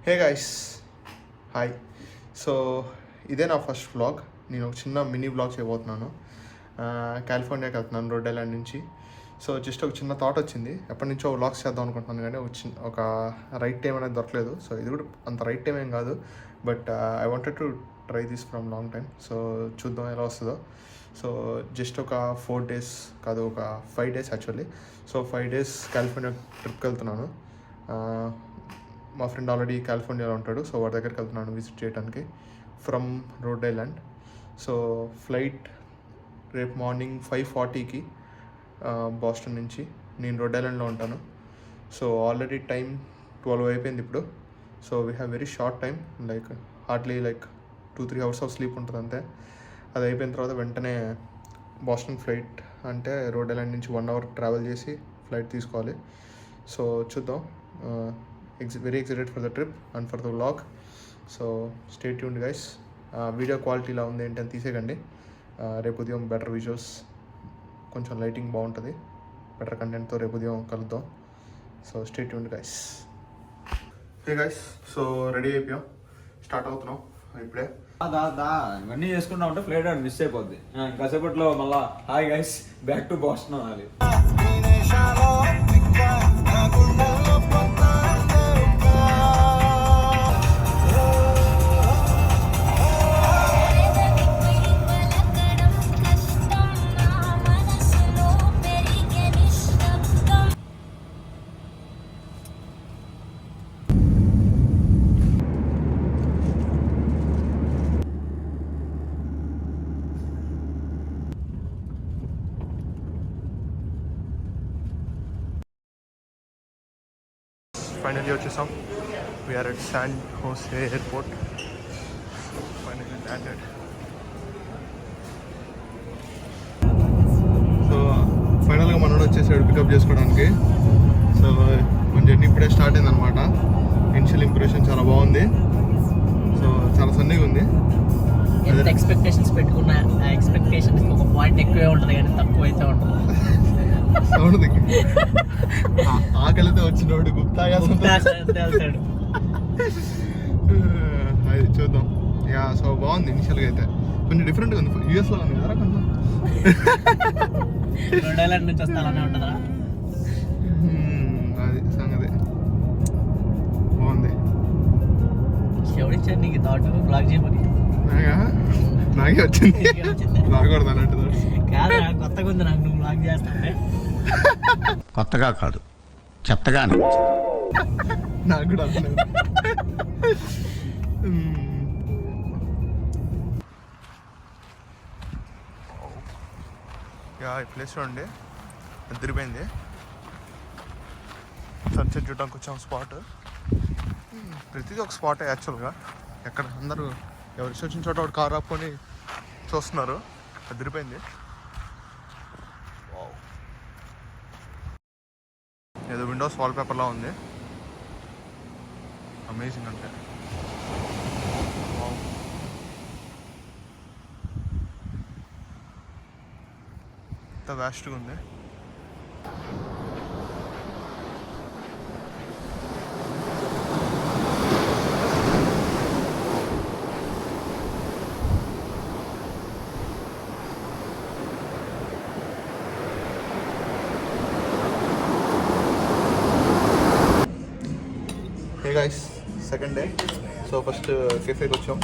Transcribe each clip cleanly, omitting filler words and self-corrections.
Hey guys, hi. So ఇదే నా first vlog. నేను ఒక చిన్న మినీ వ్లాగ్ చేయబోతున్నాను. కాలిఫోర్నియాకి వెళ్తున్నాను, రోడ్ ఐలాండ్ నుంచి. సో జస్ట్ ఒక చిన్న థాట్ వచ్చింది. ఎప్పటి నుంచో వ్లాగ్స్ చేద్దాం అనుకుంటున్నాను, కానీ ఒక రైట్ టైం అనేది దొరకలేదు. సో ఇది కూడా అంత రైట్ టైం ఏం కాదు, but I wanted to try this from long time. So చూద్దాం ఎలా వస్తుందో. సో జస్ట్ ఒక 4 days కాదు, ఒక 5 days actually. So 5 days California ట్రిప్కి వెళ్తున్నాను. మా ఫ్రెండ్ ఆల్రెడీ కాలిఫోర్నియాలో ఉంటాడు, సో వాడి దగ్గరికి వెళ్తున్నాను విజిట్ చేయడానికి from Rhode Island. So flight రేపు మార్నింగ్ 5:40కి బాస్టన్ నుంచి. నేను రోడ్ ఐలాండ్లో ఉంటాను. సో ఆల్రెడీ టైం 12 అయిపోయింది ఇప్పుడు. So we have very short time, hardly 2-3 hours of sleep ఉంటుంది అంతే. అది అయిపోయిన తర్వాత వెంటనే బాస్టన్ ఫ్లైట్, అంటే రోడ్ ఐలాండ్ నుంచి 1 hour ట్రావెల్ చేసి ఫ్లైట్ తీసుకోవాలి. సో చూద్దాం. Very excited for the trip and for the vlog. So stay tuned guys. Video quality ఇలా ఉంది ఏంటి అని తీసేయకండి. రేపు ఉదయం బెటర్ విజువల్స్, కొంచెం లైటింగ్ బాగుంటుంది, బెటర్ కంటెంట్తో రేపు ఉదయం కలుద్దాం. So stay tuned guys. Hey guys, so ready అయిపోయాం, స్టార్ట్ అవుతున్నాం ఇప్పుడే. ఇవన్నీ చేసుకుంటా ఉంటే ఫ్లైట్ అవుట్ మిస్ అయిపోద్ది. కాసేపట్లో మళ్ళా hi guys back to Boston అనాలి. ఫైనల్లీ వచ్చేసాం. We are at San Jose airport. Finally landed. So ఫైనల్గా మనోడు వచ్చేసాడు పికప్ చేసుకోవడానికి. సో మన జర్నీ ఇప్పుడే స్టార్ట్ అయింది అనమాట. ఇనిషియల్ ఇంప్రెషన్ చాలా బాగుంది. సో చాలా సన్నీగా ఉంది. ఎంత ఎక్స్పెక్టేషన్స్ పెట్టుకున్నా ఆ ఎక్స్పెక్టేషన్స్ ఒక పాయింట్ ఎక్కువే ఉంటుంది, కానీ తక్కువ అయితే ఉంటుంది. సౌండ్ ఆకలితో వచ్చినోడు గుప్తాగా అది చూద్దాం. యా, సో బాగుంది. ఇనిషియల్గా అయితే కొంచెం డిఫరెంట్గా ఉంది. యూఎస్లో ఉంది కదా కొంచెం. రోడ్ ఐలాండ్ నుంచి వస్తానే ఉంటుందా అది సంగతి. బాగుంది. ఎవరిచ్చారు నీకు థాట్ బ్లాగ్ చేయమని? నాకే వచ్చింది, రాకూడదు అన్నట్టు. కాదు, కొత్తగా ఉంది నాకు నువ్వు బ్లాగ్ చేస్తాంటే. కొత్తగా కాదు, చెత్తగానే. నాకు కూడా ఈ ప్లేస్ చూడండి, ఎదిరిపోయింది. సన్సెట్ చూడడానికి వచ్చాం స్పాట్. ప్రతిదీ ఒక స్పాట్ యాక్చువల్గా. ఎక్కడ అందరూ ఎవరు వచ్చిన చోట ఒకటి కార్ ఆపుకొని చూస్తున్నారు. ఎదిరిపోయింది. ఏదో విండోస్ వాల్ పేపర్లా ఉంది. అమేజింగ్ అంటే. ఎంత వ్యాస్ట్గా ఉంది. Hey guys, second day. So first కెఫేకి వచ్చాం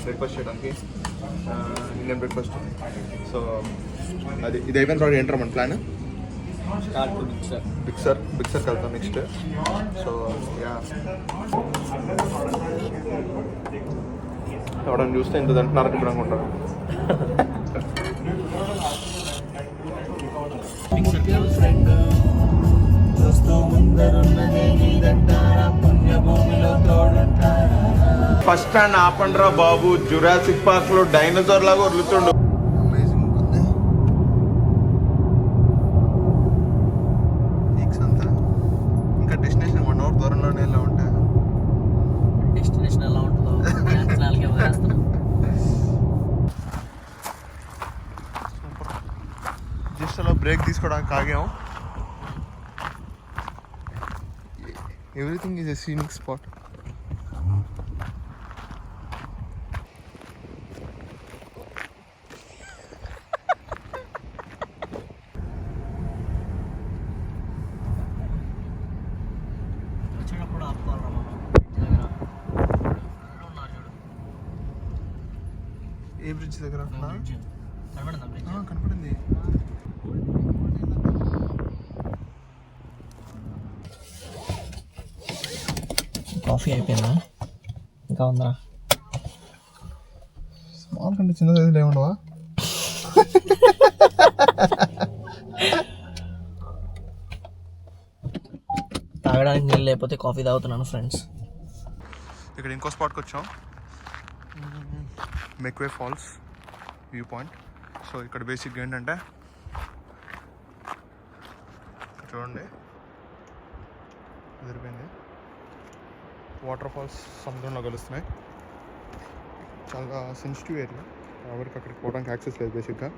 బ్రేక్ఫాస్ట్ చేయడానికి. Indian breakfast. సో అది ఇది అయిపోయిన తర్వాత ఏంటర్ మన ప్లాన్ బిక్సర్కి వెళ్తాం నెక్స్ట్. సో యా, ఎవడని చూస్తే ఇంత తింటున్నారు ఇప్పుడు అనుకుంటారు. ఫస్ట్ స్టాండ్ ఆపండ్రా బాబు, జురాసిక్ పార్క్ లో డైనోసార్ లాగా వదులుతుండు. ఇంకా డెస్టినేషన్ 1 hour దూరంలోనే ఎలా ఉంటాయి. డెస్టినేషన్ ఎలా ఉంటుందో జస్ట్ అలా బ్రేక్ తీసుకోవడానికి ఆగాం. Everything is a scenic spot. ఎప్పుడు ఆపుకోవాలరా మనం బ్రిడ్జ్ దగ్గర ఉన్నారు చూడు. ఏ బ్రిడ్జ్ దగ్గర బ్రిడ్జ్ కనబడిందా బ్రిడ్జ్? కనపడింది. కాఫీ అయిపోయిందా? ఇంకా ఉందా? స్మాల్ కంటే చిన్న సైజులు ఏముండవా? తాగడానికి నీళ్ళు లేకపోతే కాఫీ తాగుతున్నాను ఫ్రెండ్స్. ఇక్కడ ఇంకో స్పాట్కి వచ్చాం, మెక్వే ఫాల్స్ వ్యూ పాయింట్. సో ఇక్కడ బేసిక్గా ఏంటంటే చూడండి ఎదిరిపోయింది, వాటర్ ఫాల్స్ సముద్రంలో కలుస్తున్నాయి. చాలా సెన్సిటివ్ ఏరియా కాబట్టి అక్కడికి పోవడానికి యాక్సెస్ లేదు బేసిక్గా.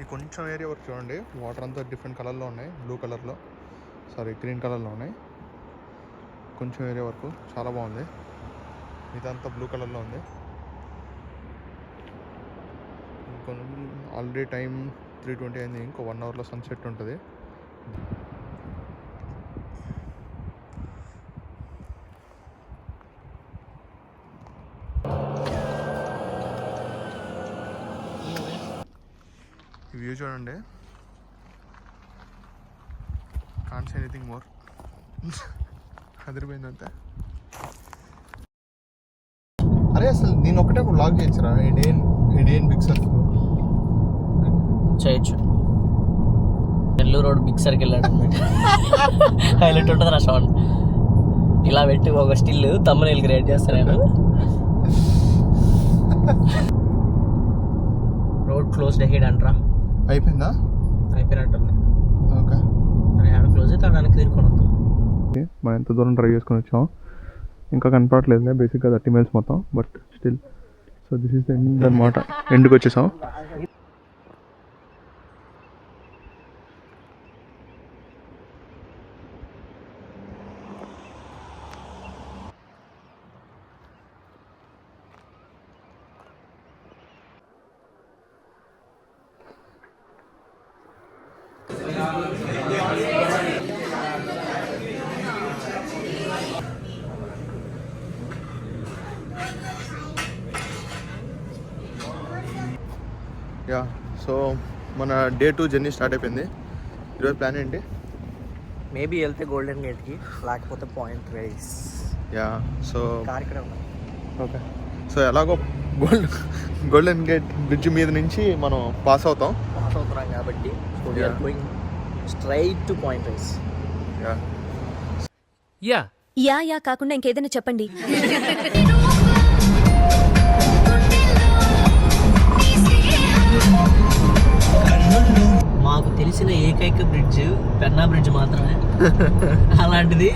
ఈ కొంచెం ఏరియా వరకు చూడండి, వాటర్ అంతా డిఫరెంట్ కలర్లో ఉన్నాయి, గ్రీన్ కలర్లో ఉన్నాయి. కొంచెం ఏరియా వరకు చాలా బాగుంది, ఇదంతా బ్లూ కలర్లో ఉంది. ఆల్రెడీ టైం 3:20 అయింది, ఇంకో 1 అవర్లో సన్సెట్ ఉంటుంది. ఈ వ్యూ చూడండి, కాంట్ సే ఎనీథింగ్ మోర్. అదిరిపోయిందంతే. అరే అసలు నేను ఒకటే బ్లాగ్ చేయొచ్చురా, ఇండియన్ బిగ్ సర్ఫ్ చేయొచ్చు. Nellore road big circle highlight ఉంటుంది నా షాన్. ఇలా పెట్టి ఒక స్టిల్ తమ్ముని క్రియేట్ చేస్తాను నేను. రోడ్ క్లోజ్డ్ హెడ్ అంటారా? అయిపోయిందా? అయిపోయినట్టుంది. ఓకే, అరే ఆడ క్లోజ్ అయితే దానికి తీరుకొని వద్దాం. మనం ఎంత దూరం డ్రైవ్ చేసుకొని వచ్చాం ఇంకా కనపడట్లేదు బేసిక్గా 30 miles మొత్తం, but still. So this is the end అనమాట, ఎండ్కి వచ్చేసాం. యా, సో మన డే 2 జర్నీ స్టార్ట్ అయిపోయింది. ఈరోజు ప్లాన్ ఏంటి? మేబీ వెళ్తే గోల్డెన్ గేట్కి, లేకపోతే point rice. Yeah, so car ఇక్కడ ఉంది. ఓకే, సో ఎలాగో గోల్డెన్ గేట్ బ్రిడ్జ్ మీద నుంచి మనం పాస్ అవుతాం కాబట్టి Yeah. Going straight to point rice. Yeah, yeah కాకుండా ఇంకేదైనా చెప్పండి. మాకు తెలిసిన ఏకైక బ్రిడ్జ్ పెన్నా బ్రిడ్జ్ మాత్రమే. అలాంటిది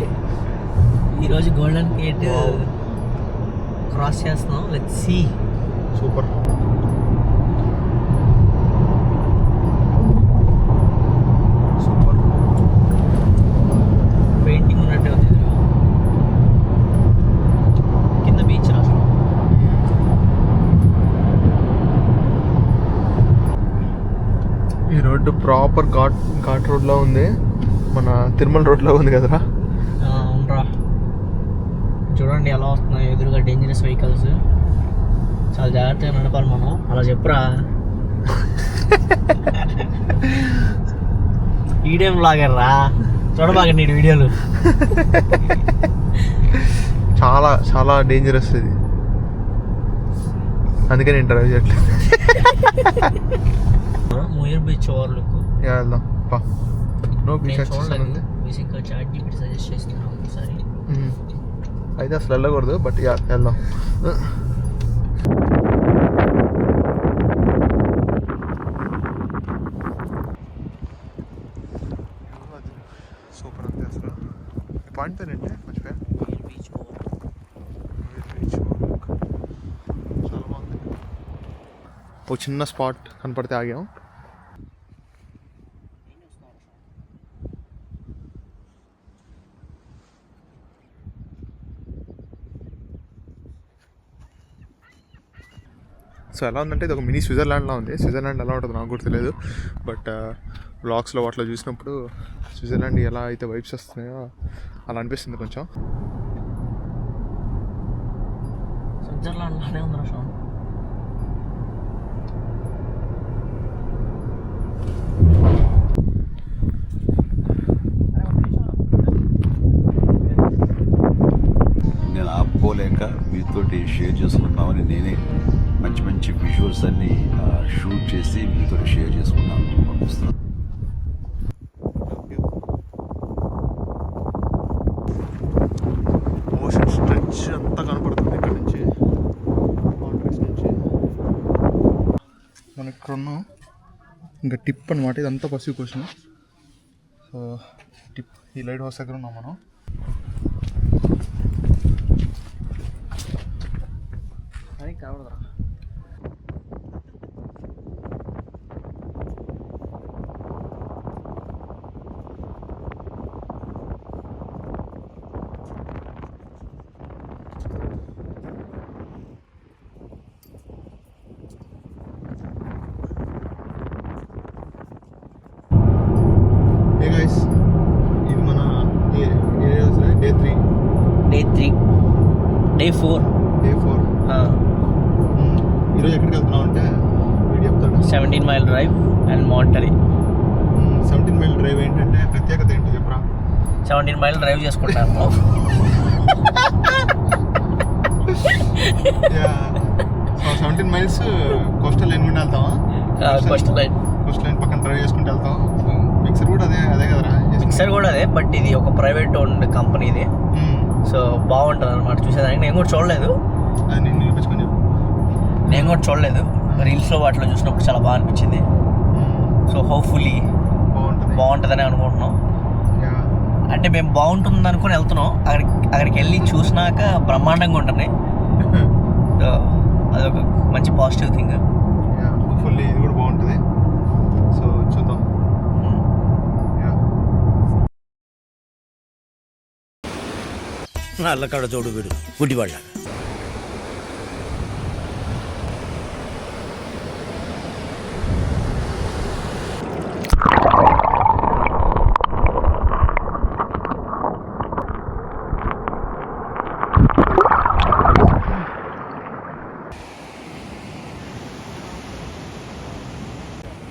ఈరోజు గోల్డెన్ గేట్ క్రాస్ చేస్తున్నాం. Let's see. Super. Super painting ఉన్నట్టే ఉంది ఎదురుగా. కింద బీచ్ రాష్ట్రం. ఈ రోడ్డు ప్రాపర్ ఘాట్ రోడ్లో ఉంది, మన తిరుమల రోడ్లో ఉంది కదరా. అవునరా, చూడండి ఎలా వస్తున్నాయి ఎదురుగా డేంజరస్ వెహికల్స్. చాలా జాగ్రత్తగా నడపాలి మనం. అలా చెప్పురా. ఈడేం లాగర్రా, చూడబాగా నీటి వీడియోలు. చాలా చాలా డేంజరస్ ఇది, అందుకని ఇంటర్వ్యూ చేయట్లేదు. మూయర్ బీచ్ ఓవర్లుక్ వెళ్దాం పా. నో నేను చూడలేదు. బేసిక్గా చాట్ జీపీటీ సజెస్ట్ చేస్తున్నాను ఒకసారి. అయితే అసలు వెళ్ళకూడదు, బట్ యా వెళ్దాం. సూపర్ అంతే అసలు. పాయింట్ పేరేంటి మర్చిపోయా. బీచ్ చాలా బాగుంది. ఒక చిన్న స్పాట్ కనపడితే ఆగాం. సో ఎలా ఉందంటే ఇది ఒక మినీ స్విట్జర్లాండ్లా ఉంది. స్విట్జర్లాండ్ ఎలా ఉంటుందో నాకు కూడా తెలియదు, బట్ వ్లాగ్స్లో వాటిలో చూసినప్పుడు స్విట్జర్లాండ్ ఎలా అయితే వైబ్స్ వస్తున్నాయో అలా అనిపిస్తుంది కొంచెం. స్విట్జర్లాండ్లోనే ఉంది రాష్ట్రం. నేను ఆపుకోలేక మీతోటి షేర్ చేసుకుందామని నేనే మంచి మంచి విజువల్స్ అన్ని షూట్ చేసి మీతో షేర్ చేసుకున్నాను, పంపిస్తున్నాను. ఓషన్ స్ట్రెచ్ అంతా కనపడుతుంది ఇక్కడ నుంచి, బౌండరీస్ నుంచి. మనం ఇక్కడ ఉన్నాం, ఇంకా టిప్ అనమాట ఇదంతా పసిఫిక్ ఓషన్. సో టిప్ ఈ లైట్ హౌస్ దగ్గర ఉన్నాం మనం. అది కావడదురా. ఏ గైస్, ఇది మన డే 3, డే 4. ఈరోజు ఎక్కడికి వెళ్తున్నాం అంటే వీడు చెప్తాడు. 17 mile drive and Monterey. 17 mile drive ఏంటంటే ప్రత్యేకత ఏంటి చెప్పరా? 17 మైల్ డ్రైవ్ చేసుకుంటాను. సో 17 మైల్స్ కోస్టల్ లైన్ గుండా వెళ్తావా? కోస్టల్ లైన్ పక్కన డ్రైవ్ చేసుకుంటూ వెళ్తాం. మిక్సర్ కూడా అదే కదరా? మిక్సర్ కూడా అదే, బట్ ఇది ఒక ప్రైవేట్ ఓన్డ్ కంపెనీ ఇది. సో బాగుంటుంది అనమాట చూసేదానికి. నేను కూడా చూడలేదు, అది నేను చూపించుకొని చెప్పు. నేను కూడా చూడలేదు. రీల్స్లో వాటిలో చూసినప్పుడు చాలా బాగా అనిపించింది. సో హోప్ఫుల్లీ బాగుంటుందని అనుకుంటున్నాం. అంటే మేము బాగుంటుంది అనుకుని వెళ్తున్నాం. అక్కడికి వెళ్ళి చూసినాక బ్రహ్మాండంగా ఉంటుంది. సో అదొక మంచి పాజిటివ్ థింగ్. హోప్ఫుల్లీ ఇది కూడా బాగుంటుంది. సో చూద్దాం. నల్లకడ తోడు వీడు గుడ్డివాళ్ళ.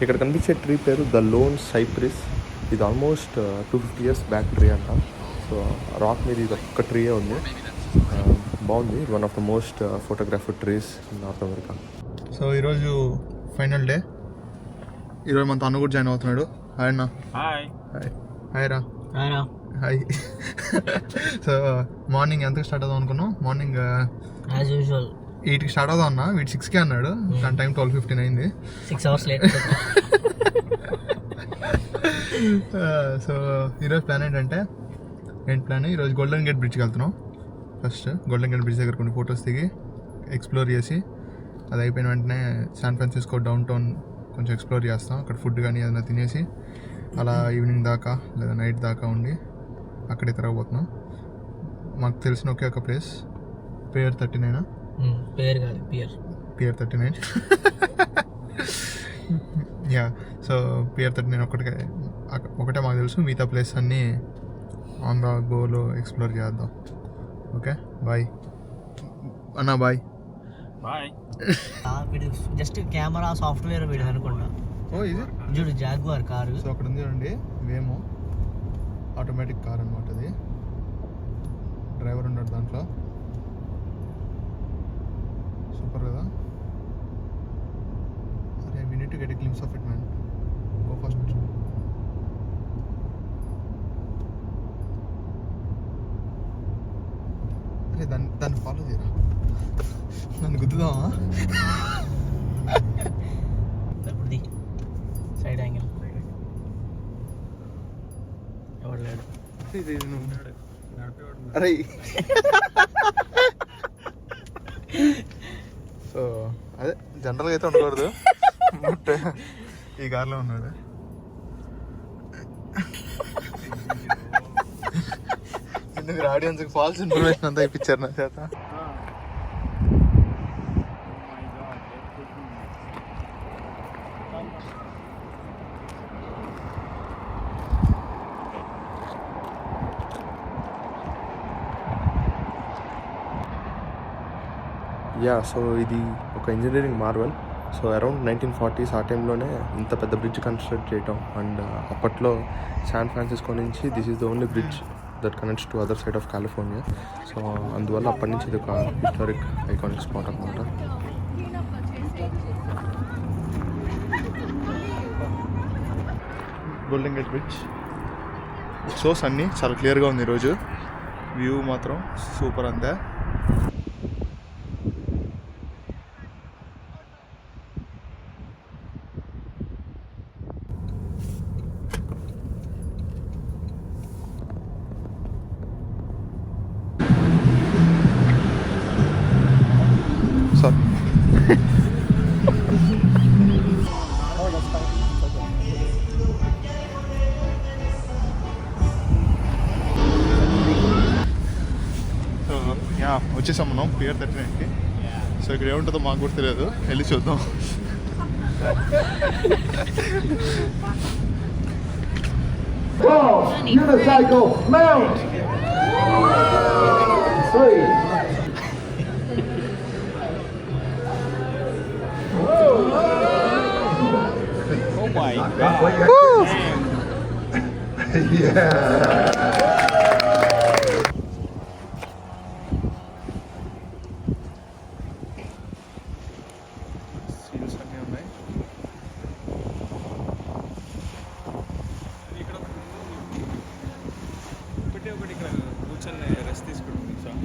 ఇక్కడ కనిపించే ట్రీ పేరు ద లోన్ సైప్రిస్. ఇది ఆల్మోస్ట్ 250 years బ్యాక్ ట్రీ అంట. సో రాక్ మీద ఇది ఒక్క ట్రీయే ఉంది. బాగుంది. One of the most photographer trees in North America. So ఈరోజు ఫైనల్ డే. ఈరోజు మనతో అన్న కూడా జాయిన్ అవుతున్నాడు. హాయ్ అన్న. హాయ్ రా. హాయ్. సో మార్నింగ్ ఎంతకు స్టార్ట్ అవుదాం అనుకున్నాం? మార్నింగ్ యాజ్ యూజువల్ 8కి స్టార్ట్ అవుదాం అన్న. వీడు 6కే అన్నాడు. దాని టైం 12:15 అయింది. 6 hours లేట్. సో ఈరోజు ప్లాన్ ఏంటంటే ఈరోజు గోల్డెన్ గేట్ బ్రిడ్జ్కి వెళ్తున్నాం. ఫస్ట్ గోల్డెన్ గేట్ బ్రిడ్జ్ దగ్గర కొన్ని ఫొటోస్ దిగి ఎక్స్ప్లోర్ చేసి, అది అయిపోయిన వెంటనే శాన్ ఫ్రాన్సిస్కో డౌన్ టౌన్ కొంచెం ఎక్స్ప్లోర్ చేస్తాం. అక్కడ ఫుడ్ కానీ ఏదైనా తినేసి అలా ఈవినింగ్ దాకా లేదా నైట్ దాకా ఉండి అక్కడే తిరగబోతున్నాం. మాకు తెలిసిన ఒకే ఒక ప్లేస్, పియర్ 39. పేరు కాదు, పియర్ 39. యా. సో పియర్ 39 ఒకటే మాకు తెలుసు. మిగతా ప్లేస్ అన్నీ ఆన్ ద గోలో ఎక్స్ప్లోర్ చేద్దాం. ఓకే బాయ్ అన్నా. బాయ్. వీడు జస్ట్ కెమెరా సాఫ్ట్వేర్ వీడు అనుకుంటా. ఓ ఇది చూడు జాగ్వార్ కారు. సో అక్కడ ఉంది చూడండి, వేమో ఆటోమేటిక్ కార్ అనమాట. అది డ్రైవర్ ఉన్నాడు దాంట్లో. సూపర్ కదా. అరే we need to get a glimpse of it man. Go first. అరే దాన్ని ఫాలో చేయరా, నన్ను గుద్దుదామా? ఇప్పుడు సైడ్ యాంగిల్ ఎవడు లేడు. అరే సో అదే జనరల్గా అయితే ఉండకూడదు, బట్ ఈ కార్లో ఉన్నాడు. ఎందుకు ఆడియన్స్కి ఫాల్స్ ఇన్ఫర్మేషన్ అంతా ఇప్పించారు నా చేత. యా, సో ఇది ఒక engineering Marvel. So around 1940s ఆ టైంలోనే ఇంత పెద్ద బ్రిడ్జ్ కన్స్ట్రక్ట్ చేయటం. అండ్ అప్పట్లో శాన్ ఫ్రాన్సిస్కో నుంచి this is the only bridge that connects to other side of California. So అందువల్ల అప్పటి నుంచి ఇది ఒక హిస్టారిక్ ఐకానిక్ స్పాట్ అనమాట. Golden gate bridge so Sunny చాలా క్లియర్గా ఉంది ఈరోజు. వ్యూ మాత్రం సూపర్ అంతే. సార్ యా వచ్చేసాం మనం పియర్ 39కి. సో ఇక్కడ ఏముంటుందో మాకు కూడా తెలియదు, వెళ్ళి చూద్దాం. Unicycle mount. 3. Oh my god. Seals అన్నీ ఉన్నాయి. ఒకటి ఇక్కడ కూర్చొని రెస్ట్ తీసుకుంటుంది sir.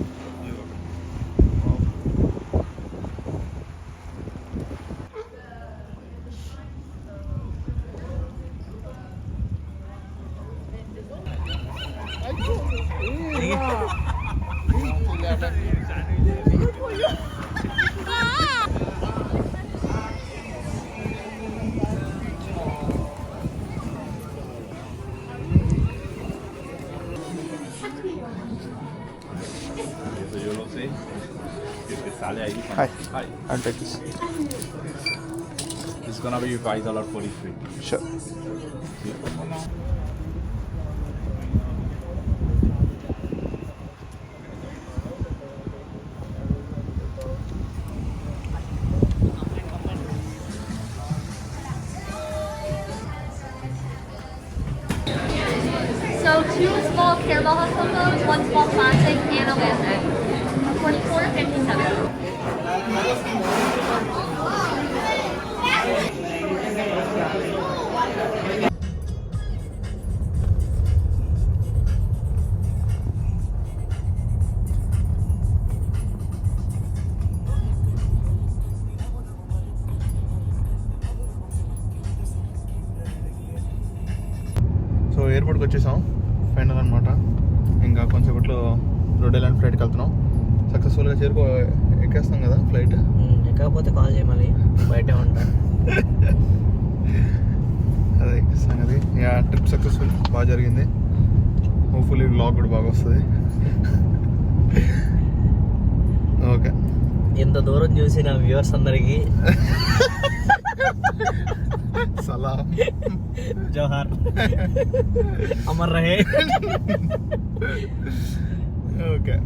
Hi. Hi. I'll take this. It's gonna be $5 for each trip. Sure. So 2 small caramel hot cocos, 1 small classic, and a lantern. 24.57. So ఎయిర్పోర్ట్కి వచ్చేసాం final అనమాట. ఇంకా కొంచెంసేపట్లో రోడ్ ఐలాండ్ ఫ్లైట్కి వెళ్తున్నాం. సక్సెస్ఫుల్గా ఎక్కేస్తాం కదా ఫ్లైట్. ఎక్కకపోతే కాల్ చేయమని బయటే ఉంటా. అదే సంగతి. యా, ట్రిప్ సక్సెస్ఫుల్, బాగా జరిగింది. హోప్ఫుల్లీ వ్లాగ్ కూడా బాగా వస్తుంది. ఓకే, ఇంత దూరం చూసి నా వ్యూవర్స్ అందరికి సలాం, జోహార్, అమర్ రహే. ఓకే,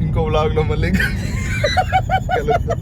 ఇంకో వ్లాగ్లో మళ్ళీ కలుద్దాం.